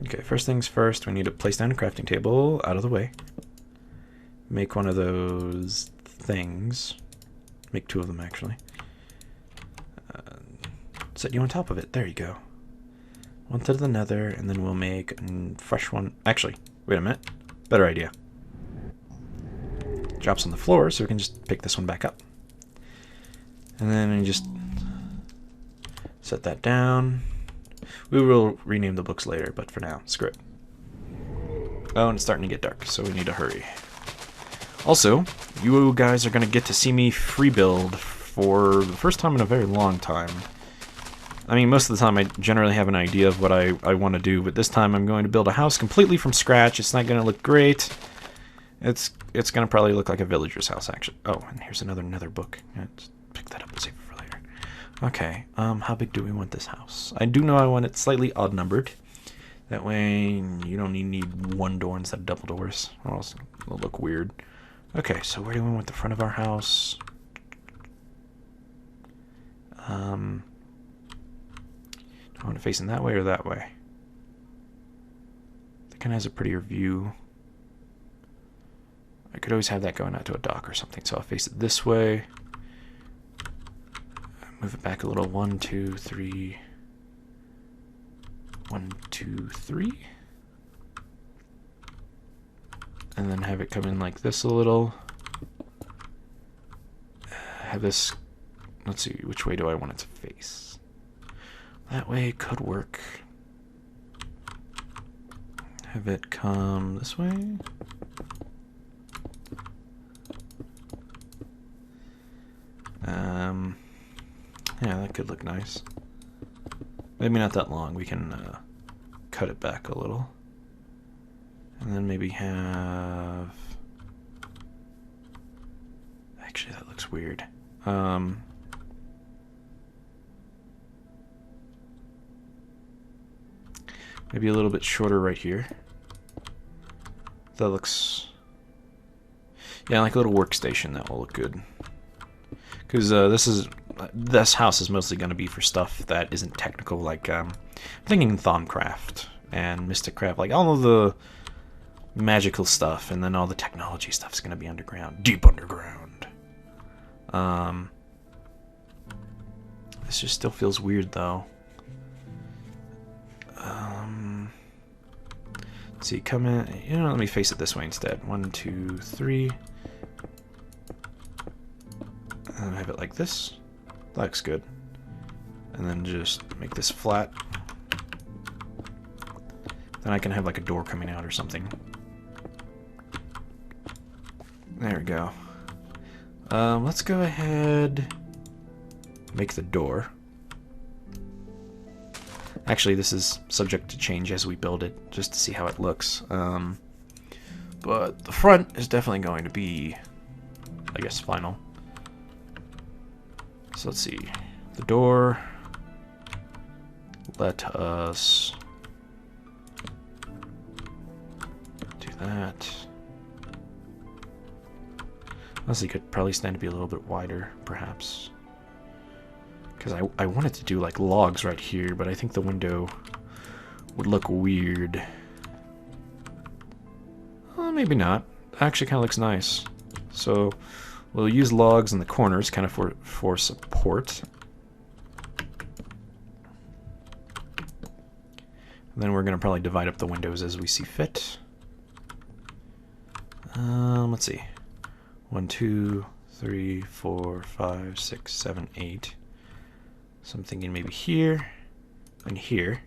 Okay, first things first, we need to place down a crafting table out of the way. Make one of those things. Make two of them, actually. Set you on top of it. There you go. One to the nether, and then we'll make a fresh one. Actually, wait a minute. Better idea. Drops on the floor, so we can just pick this one back up. And then you just set that down. We will rename the books later, but for now, screw it. Oh, and it's starting to get dark, so we need to hurry. Also, you guys are going to get to see me free build for the first time in a very long time. I mean, most of the time I generally have an idea of what I want to do, but this time I'm going to build a house completely from scratch. It's not going to look great. It's going to probably look like a villager's house, actually. Oh, and here's another nether book. Let's pick that up and save it for later. Okay, how big do we want this house? I do know I want it slightly odd-numbered. That way you don't need one door instead of double doors, or else it'll look weird. Okay, so where do we want the front of our house? Do I want it facing that way or that way? That kind of has a prettier view. I could always have that going out to a dock or something, so I'll face it this way. Move it back a little. 1, 2, 3. 1, 2, 3. And then have it come in like this a little. Have this. Let's see, which way do I want it to face? That way could work. Have it come this way. Yeah, that could look nice. Maybe not that long. We can cut it back a little. And then maybe have... Actually, that looks weird. Maybe a little bit shorter right here. That looks... Yeah, like a little workstation. That will look good. Because this house is mostly going to be for stuff that isn't technical, like I'm thinking Thaumcraft and Mysticraft, like all of the magical stuff, and then all the technology stuff is going to be underground, deep underground. This just still feels weird though. Let's see, come in. You know, let me face it this way instead. 1, 2, 3. And have it like this. That looks good. And then just make this flat. Then I can have like a door coming out or something. There we go. Let's go ahead. Make the door. Actually, this is subject to change as we build it, just to see how it looks. But the front is definitely going to be, I guess, final. So let's see. The door. Let us do that. Honestly, could probably stand to be a little bit wider, perhaps. Because I wanted to do like logs right here, but I think the window would look weird. Maybe not. Actually kind of looks nice. So we'll use logs in the corners kind of for support. And then we're going to probably divide up the windows as we see fit. Let's see. 1, 2, 3, 4, 5, 6, 7, 8. So I'm thinking maybe here and here.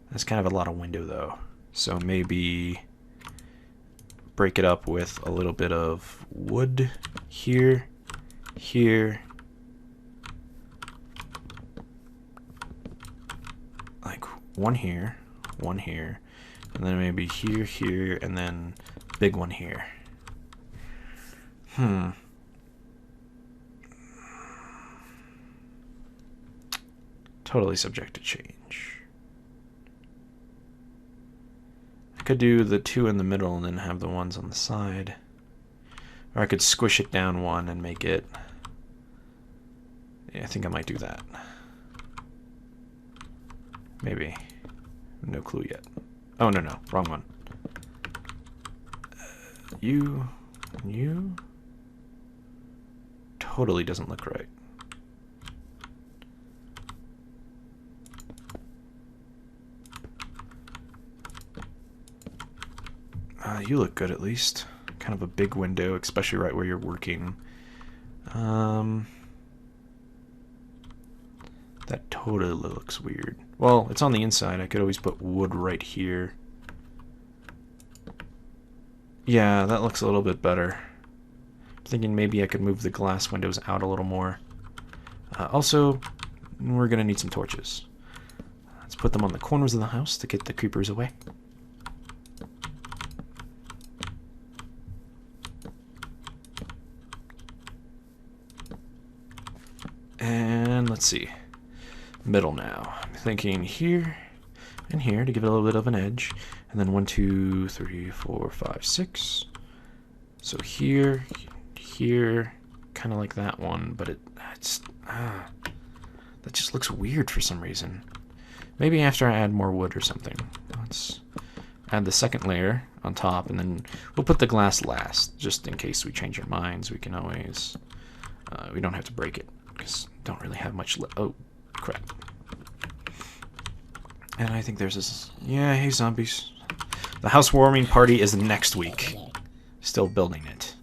That's kind of a lot of window though. So maybe break it up with a little bit of wood here, here, like one here, and then maybe here, here, and then big one here. Totally subject to change. I could do the two in the middle and then have the ones on the side. Or I could squish it down one and make it... Yeah, I think I might do that. Maybe. No clue yet. Oh, no, no. Wrong one. You totally doesn't look right. You look good, at least. Kind of a big window, especially right where you're working. That totally looks weird. Well, it's on the inside. I could always put wood right here. Yeah, that looks a little bit better. Thinking maybe I could move the glass windows out a little more. Also, we're going to need some torches. Let's put them on the corners of the house to get the creepers away. And let's see. Middle now. I'm thinking here and here to give it a little bit of an edge. And then 1, 2, 3, 4, 5, 6. So here, here, kind of like that one, but that just looks weird for some reason. Maybe after I add more wood or something. Let's add the second layer on top, and then we'll put the glass last, just in case we change our minds. We can always, we don't have to break it, because don't really have much oh, crap. And I think there's this, yeah, hey zombies. The housewarming party is next week. Still building it.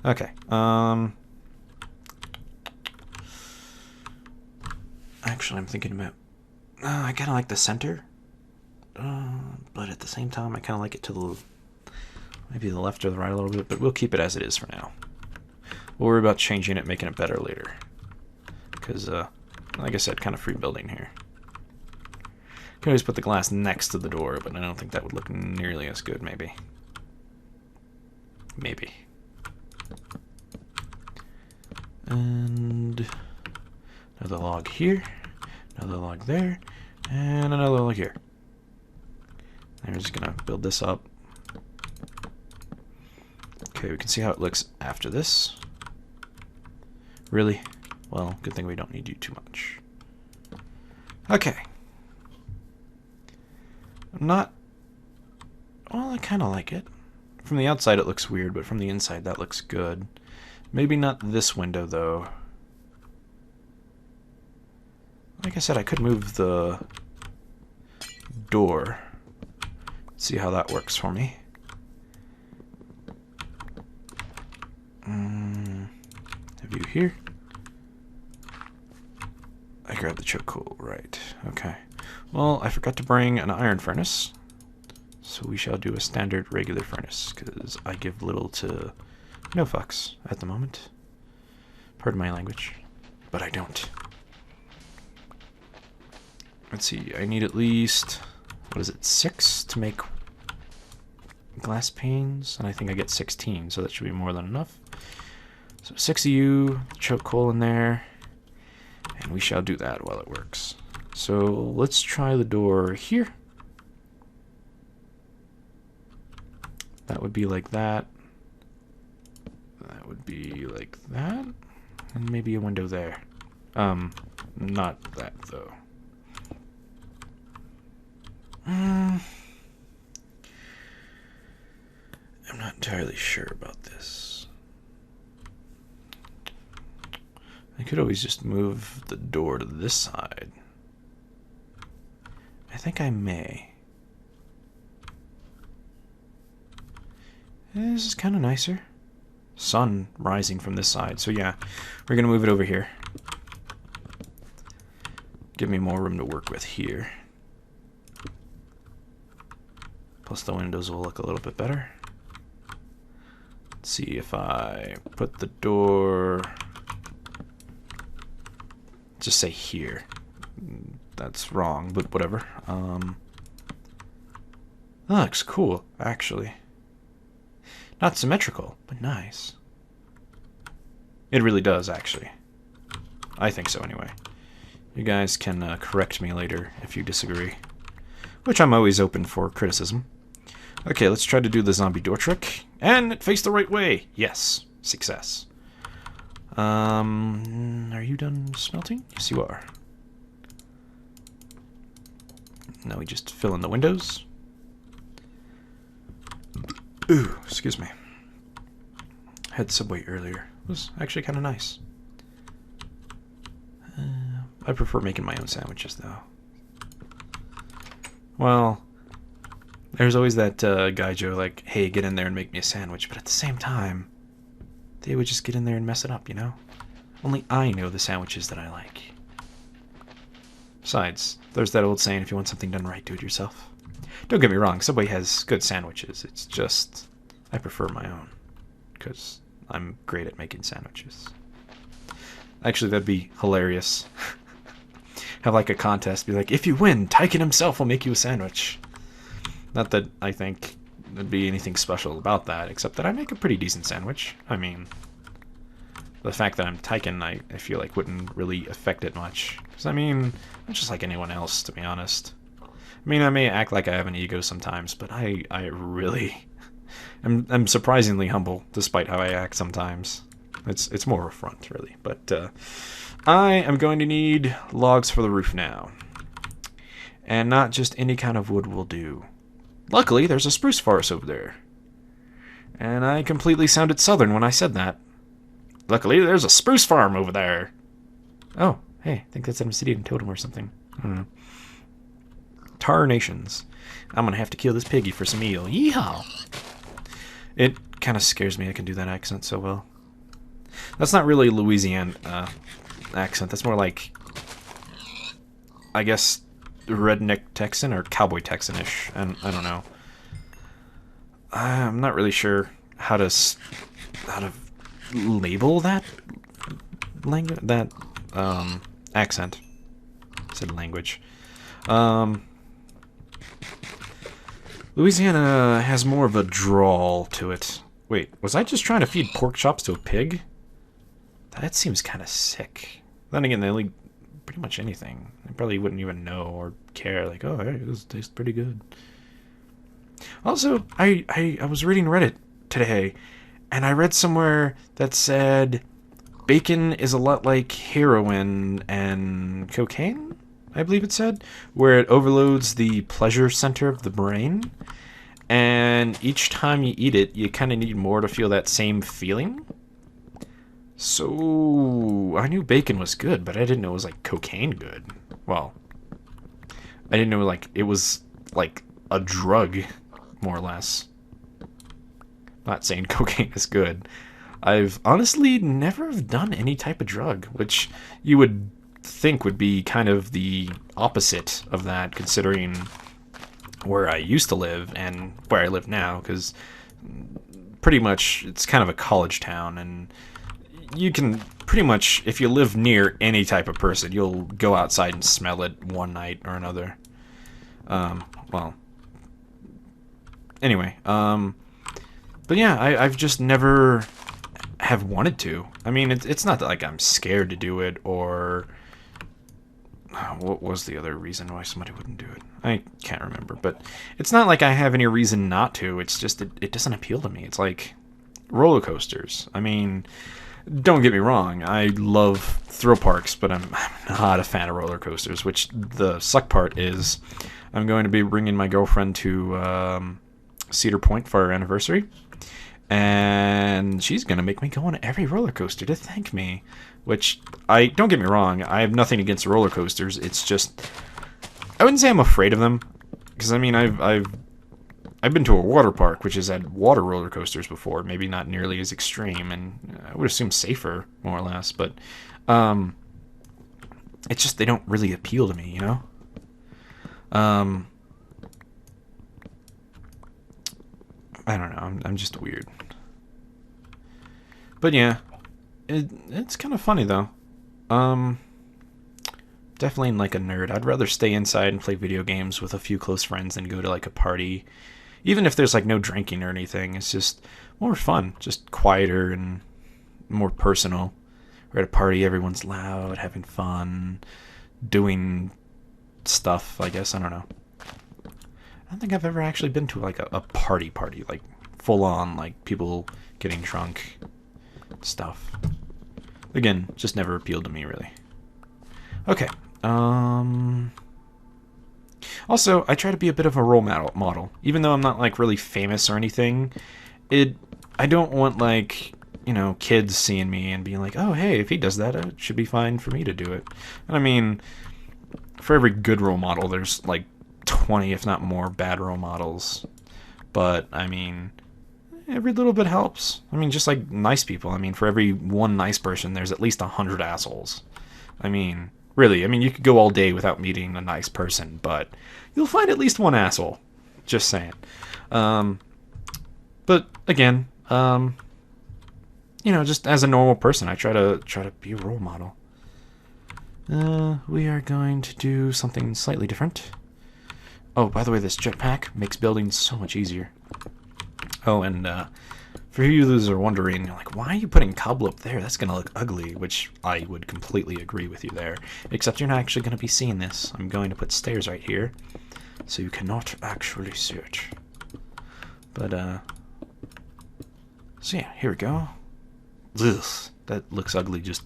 Okay, actually I'm thinking about, I kind of like the center, but at the same time I kind of like it to the, maybe the left or the right a little bit, but we'll keep it as it is for now. We'll worry about changing it, making it better later. Because, like I said, kind of free building here. Can always put the glass next to the door, but I don't think that would look nearly as good, maybe. Maybe. And another log here, another log there, and another log here. I'm just gonna build this up. Okay, we can see how it looks after this. Really? Well, good thing we don't need you too much. Okay. I'm not... Well, I kind of like it. From the outside it looks weird, but from the inside that looks good. Maybe not this window, though. Like I said, I could move the door. See how that works for me. Have you here? I grabbed the choke coal, right. Okay. Well, I forgot to bring an iron furnace. So we shall do a standard regular furnace, because I give little to no fucks at the moment. Pardon my language, but I don't. Let's see, I need at least, what is it, 6 to make glass panes, and I think I get 16, so that should be more than enough. So 6 of you, choke coal in there, and we shall do that while it works. So let's try the door here. That would be like that. That would be like that. And maybe a window there. Not that though. I'm not entirely sure about this. I could always just move the door to this side. I think I may. This is kind of nicer. Sun rising from this side. So yeah, we're going to move it over here. Give me more room to work with here. Plus the windows will look a little bit better. Let's see if I put the door... Just say here. That's wrong, but whatever. That looks cool, actually. Not symmetrical, but nice. It really does, actually. I think so, anyway. You guys can correct me later if you disagree. Which I'm always open for criticism. Okay, let's try to do the zombie door trick. And it faced the right way! Yes. Success. Are you done smelting? Yes, you are. Now we just fill in the windows. Ooh, excuse me. Had Subway earlier. It was actually kind of nice. I prefer making my own sandwiches, though. Well, there's always that guy Joe, like, hey, get in there and make me a sandwich. But at the same time, they would just get in there and mess it up, you know? Only I know the sandwiches that I like. Besides, there's that old saying, if you want something done right, do it yourself. Don't get me wrong, Subway has good sandwiches. It's just, I prefer my own. Because I'm great at making sandwiches. Actually, that'd be hilarious. Have like a contest, be like, if you win, Tyken himself will make you a sandwich. Not that I think there'd be anything special about that, except that I make a pretty decent sandwich. I mean, the fact that I'm Tyken, I feel like wouldn't really affect it much. Because, I mean, I'm just like anyone else, to be honest. I mean, I may act like I have an ego sometimes, but I really... I'm surprisingly humble, despite how I act sometimes. It's more of a front, really. But I am going to need logs for the roof now. And not just any kind of wood will do. Luckily, there's a spruce forest over there. And I completely sounded southern when I said that. Luckily, there's a spruce farm over there. Oh, hey, I think that's an obsidian totem or something. I don't know. Tarnations. I'm going to have to kill this piggy for some eel. Yeehaw! It kind of scares me I can do that accent so well. That's not really a Louisiana accent. That's more like, I guess, redneck Texan or cowboy Texan-ish. And I don't know. I'm not really sure how to label that language, that accent. I said language. Louisiana has more of a drawl to it. Wait, was I just trying to feed pork chops to a pig? That seems kind of sick. Then again, they'll eat pretty much anything. They probably wouldn't even know or care. Like, oh, hey, this tastes pretty good. Also, I was reading Reddit today, and I read somewhere that said bacon is a lot like heroin and cocaine, I believe it said, where it overloads the pleasure center of the brain, and each time you eat it, you kind of need more to feel that same feeling. So, I knew bacon was good, but I didn't know it was like cocaine good. Well, I didn't know like it was like a drug, more or less. Not saying cocaine is good. I've honestly never done any type of drug, which you would think would be kind of the opposite of that, considering where I used to live and where I live now, because pretty much it's kind of a college town, and you can pretty much, if you live near any type of person, you'll go outside and smell it one night or another. Well, anyway, but yeah, I've just never have wanted to. I mean, it's not that like I'm scared to do it, or what was the other reason why somebody wouldn't do it? I can't remember, but it's not like I have any reason not to. It's just it doesn't appeal to me. It's like roller coasters. I mean, don't get me wrong, I love thrill parks, but I'm not a fan of roller coasters, which the suck part is I'm going to be bringing my girlfriend to Cedar Point for our anniversary, and she's going to make me go on every roller coaster to thank me, which, don't get me wrong, I have nothing against roller coasters. It's just, I wouldn't say I'm afraid of them, because, I mean, I've been to a water park, which has had water roller coasters before, maybe not nearly as extreme, and I would assume safer, more or less, but it's just they don't really appeal to me, you know? I don't know, I'm just weird. But yeah, it's kind of funny, though. Definitely like a nerd. I'd rather stay inside and play video games with a few close friends than go to like a party. Even if there's like no drinking or anything, it's just more fun, just quieter and more personal. We're at a party, everyone's loud, having fun, doing stuff, I guess. I don't know. I don't think I've ever actually been to like a party, like full on, like people getting drunk stuff. Again, just never appealed to me, really. Okay. Also, I try to be a bit of a role model. Even though I'm not, like, really famous or anything, I don't want, like, you know, kids seeing me and being like, oh, hey, if he does that, it should be fine for me to do it. And I mean, for every good role model, there's, like, 20, if not more, bad role models. But, I mean, every little bit helps. I mean, just like nice people. I mean, for every one nice person, there's at least 100 assholes. I mean, really, I mean, you could go all day without meeting a nice person, but you'll find at least one asshole. Just saying. But again, you know, just as a normal person, I try to be a role model. We are going to do something slightly different. Oh, by the way, this jetpack makes building so much easier. Oh, and for you who are wondering, like, why are you putting cobble up there? That's going to look ugly, which I would completely agree with you there. Except you're not actually going to be seeing this. I'm going to put stairs right here, so you cannot actually see it. But, so yeah, here we go. Ugh, that looks ugly, just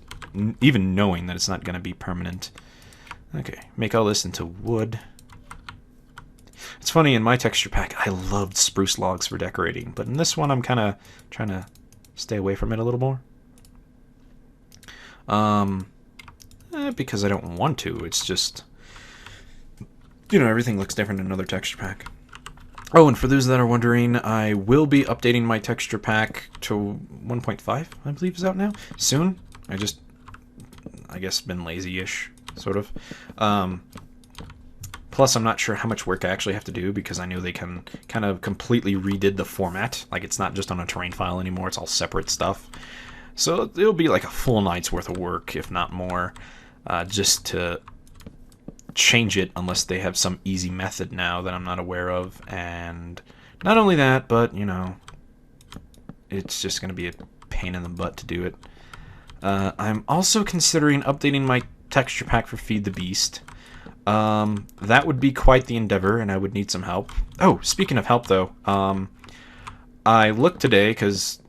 even knowing that it's not going to be permanent. Okay, make all this into wood. It's funny, in my texture pack, I loved spruce logs for decorating, but in this one, I'm kind of trying to stay away from it a little more. Because I don't want to. It's just, you know, everything looks different in another texture pack. Oh, and for those that are wondering, I will be updating my texture pack to 1.5, I believe is out now, soon. I guess, been lazy-ish, sort of. Plus, I'm not sure how much work I actually have to do, because I know they can kind of completely redid the format. Like, it's not just on a terrain file anymore, it's all separate stuff. So it'll be like a full night's worth of work, if not more, just to change it, unless they have some easy method now that I'm not aware of. And not only that, but, you know, it's just going to be a pain in the butt to do it. I'm also considering updating my texture pack for Feed the Beast. That would be quite the endeavor, and I would need some help. Oh, speaking of help, though, I looked today because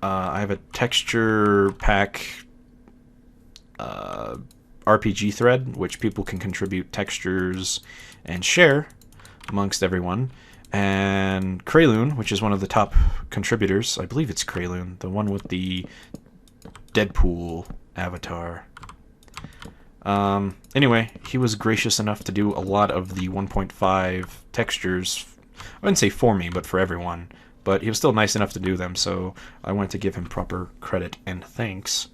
I have a texture pack RPG thread, which people can contribute textures and share amongst everyone. And Krayloon, which is one of the top contributors, I believe it's Krayloon, the one with the Deadpool avatar. Anyway, he was gracious enough to do a lot of the 1.5 textures. I wouldn't say for me, but for everyone. But he was still nice enough to do them, so I wanted to give him proper credit and thanks.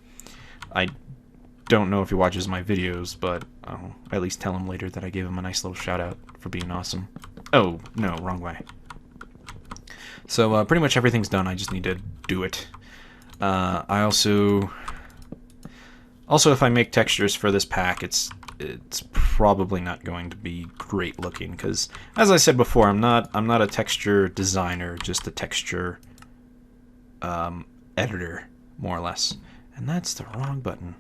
I don't know if he watches my videos, but I'll at least tell him later that I gave him a nice little shout out for being awesome. Oh, no, wrong way. So pretty much everything's done. I just need to do it. I also, if I make textures for this pack, it's probably not going to be great looking, because, as I said before, I'm not a texture designer, just a texture editor, more or less. And that's the wrong button.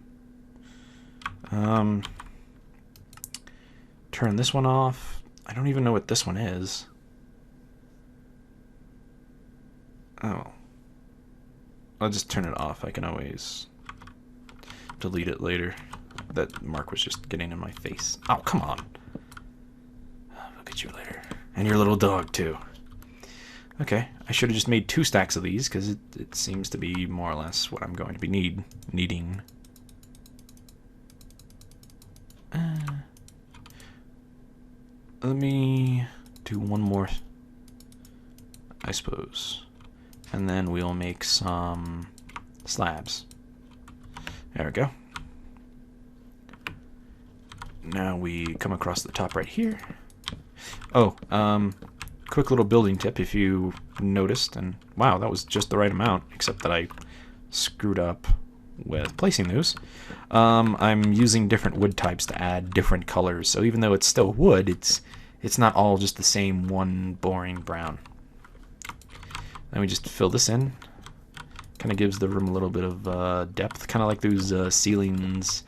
Turn this one off. I don't even know what this one is. Oh. I'll just turn it off. I can always delete it later. That mark was just getting in my face. Oh, come on. Look at you later. And your little dog, too. Okay, I should have just made 2 stacks of these, because it seems to be more or less what I'm going to be needing. Let me do one more, I suppose. And then we'll make some slabs. There we go. Now we come across the top right here. Oh, quick little building tip if you noticed, and wow, that was just the right amount, except that I screwed up with placing those. I'm using different wood types to add different colors, so even though it's still wood, it's not all just the same one boring brown. Then we just fill this in. Kind of gives the room a little bit of depth, kind of like those ceilings.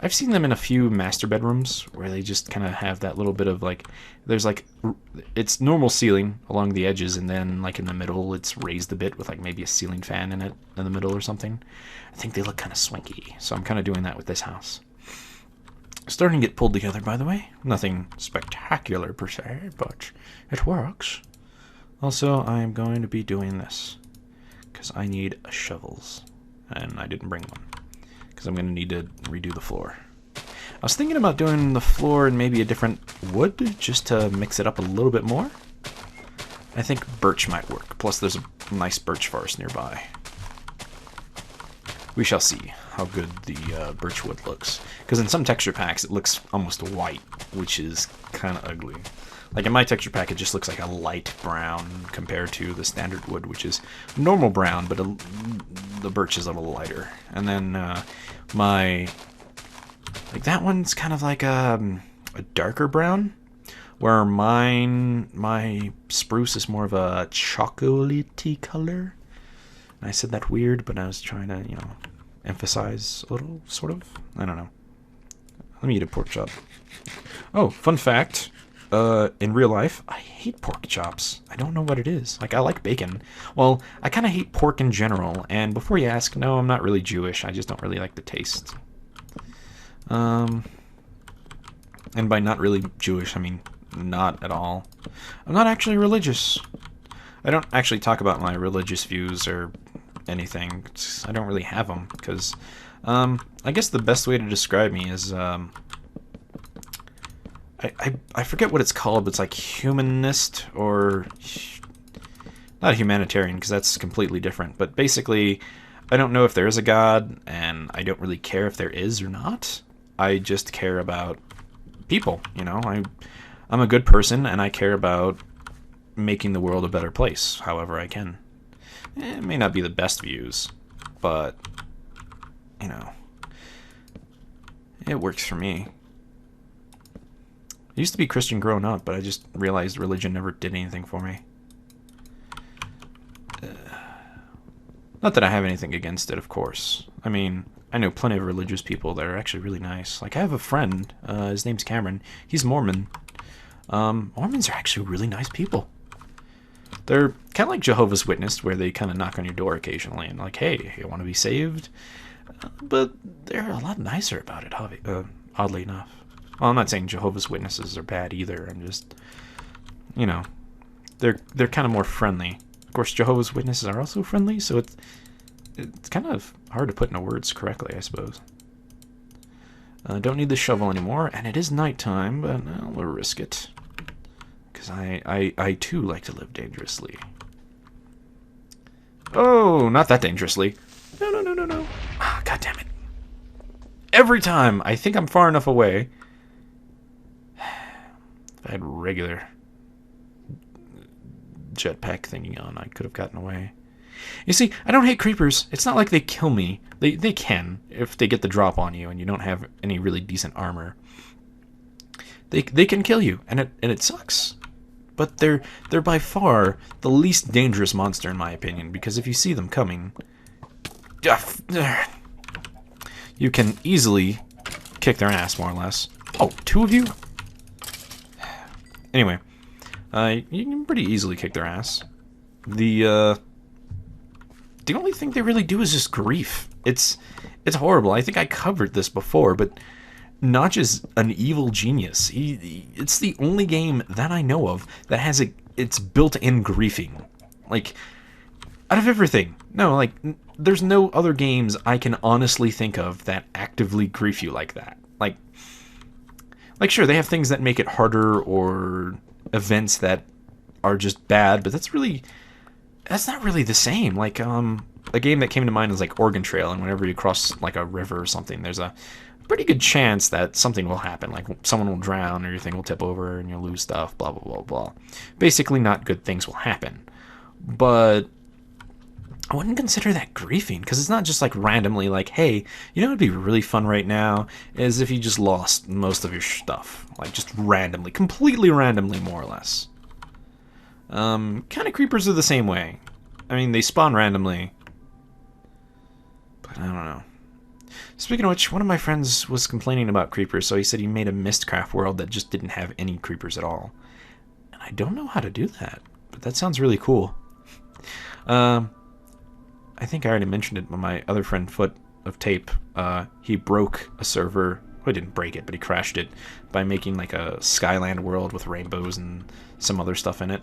I've seen them in a few master bedrooms where they just kind of have that little bit of like, there's like, it's normal ceiling along the edges, and then like in the middle it's raised a bit with like maybe a ceiling fan in it in the middle or something. I think they look kind of swanky, so I'm kind of doing that with this house. starting to get pulled together, by the way. Nothing spectacular per se, but it works. Also, I am going to be doing this because I need shovels, and I didn't bring one because I'm going to need to redo the floor. I was thinking about doing the floor in maybe a different wood just to mix it up a little bit more. I think birch might work. Plus, there's a nice birch forest nearby. We shall see how good the birch wood looks. Because in some texture packs, it looks almost white, which is kind of ugly. Like in my texture pack, it just looks like a light brown compared to the standard wood, which is normal brown, but the birch is a little lighter. And then like that one's kind of like a darker brown, where my spruce is more of a chocolatey color. I said that weird, but I was trying to, you know, emphasize a little, sort of. I don't know. Let me eat a pork chop. Oh, fun fact. In real life, I hate pork chops. I don't know what it is. Like, I like bacon. Well, I kind of hate pork in general. And before you ask, no, I'm not really Jewish. I just don't really like the taste. And by not really Jewish, I mean not at all. I'm not actually religious. I don't actually talk about my religious views or anything. I don't really have them because I guess the best way to describe me is I forget what it's called, but it's like humanist or not humanitarian because that's completely different. But basically, I don't know if there is a God, and I don't really care if there is or not. I just care about people, you know. I'm a good person, and I care about making the world a better place, however I can. It may not be the best views, but, you know, it works for me. I used to be Christian growing up, but I just realized religion never did anything for me. Not that I have anything against it, of course. I mean, I know plenty of religious people that are actually really nice. Like, I have a friend, his name's Cameron. He's Mormon. Mormons are actually really nice people. They're kind of like Jehovah's Witness, where they kind of knock on your door occasionally and like, hey, you want to be saved? But they're a lot nicer about it, oddly enough. Well, I'm not saying Jehovah's Witnesses are bad either. I'm just, you know, they're kind of more friendly. Of course, Jehovah's Witnesses are also friendly, so it's kind of hard to put into words correctly, I suppose. Don't need the shovel anymore, and it is nighttime, but we'll risk it. Because I too like to live dangerously. Oh, not that dangerously. No. Ah, God damn it. Every time I think I'm far enough away. If I had regular jetpack thingy on, I could have gotten away. You see, I don't hate creepers. It's not like they kill me. They can, if they get the drop on you and you don't have any really decent armor. They can kill you, and it sucks. But they're by far the least dangerous monster in my opinion, because if you see them coming, you can easily kick their ass, more or less. Oh, two of you? Anyway, you can pretty easily kick their ass. The only thing they really do is just grief. It's horrible. I think I covered this before, but Notch is an evil genius. It's the only game that I know of that has it's built-in griefing. Like, out of everything. No, like, there's no other games I can honestly think of that actively grief you like that. Like sure, they have things that make it harder or events that are just bad, but that's not really the same. Like, a game that came to mind is like Oregon Trail, and whenever you cross like a river or something, there's a pretty good chance that something will happen. Like someone will drown, or your thing will tip over, and you'll lose stuff, blah, blah, blah, blah. Basically, not good things will happen. But I wouldn't consider that griefing, because it's not just like randomly like, hey, you know what would be really fun right now is if you just lost most of your stuff. Like, just randomly, completely randomly, more or less. Kind of creepers are the same way. I mean, they spawn randomly. But I don't know. Speaking of which, one of my friends was complaining about creepers, so he said he made a Mistcraft world that just didn't have any creepers at all. And I don't know how to do that, but that sounds really cool. I think I already mentioned it, but my other friend, Foot of Tape, he broke a server he didn't break it, but he crashed it by making like a Skyland world with rainbows and some other stuff in it.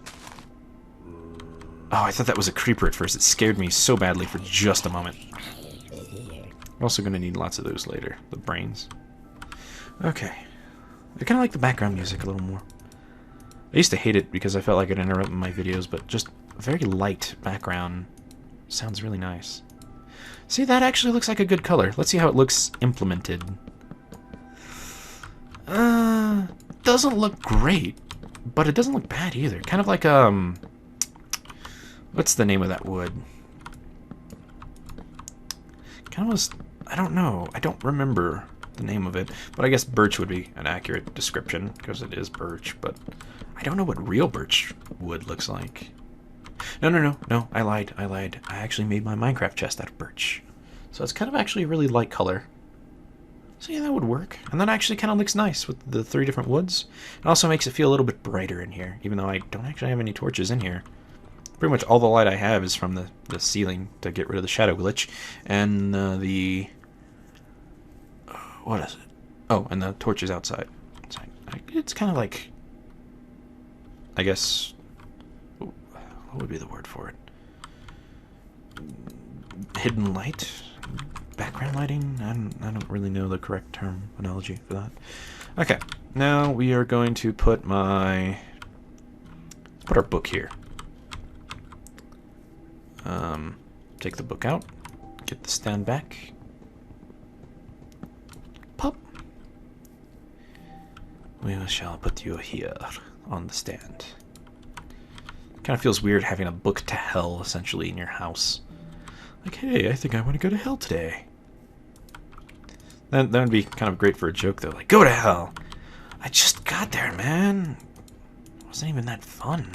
Oh, I thought that was a creeper at first. It scared me so badly for just a moment. We're also going to need lots of those later, the brains. Okay. I kind of like the background music a little more. I used to hate it because I felt like it interrupted my videos, but just a very light background sounds really nice. See, that actually looks like a good color. Let's see how it looks implemented. Doesn't look great, but it doesn't look bad either. Kind of like, what's the name of that wood? Kind of was, I don't know. I don't remember the name of it, but I guess birch would be an accurate description because it is birch, but I don't know what real birch wood looks like. No, I lied. I actually made my Minecraft chest out of birch. So it's kind of actually a really light color. So yeah, that would work. And that actually kind of looks nice with the 3 different woods. It also makes it feel a little bit brighter in here, even though I don't actually have any torches in here. Pretty much all the light I have is from the ceiling to get rid of the shadow glitch. And what is it? Oh, and the torches outside. It's kind of like, I guess, what would be the word for it? Hidden light? Background lighting? I don't really know the correct terminology for that. Okay, now we are going to put let's put our book here. Take the book out, get the stand back. Pop. We shall put you here on the stand. Kind of feels weird having a book to hell essentially in your house. Like, hey, I think I want to go to hell today. That would be kind of great for a joke though. Like, go to hell. I just got there, man. It wasn't even that fun.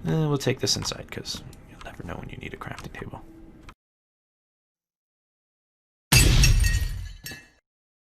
We'll take this inside because you'll never know when you need a crafting table.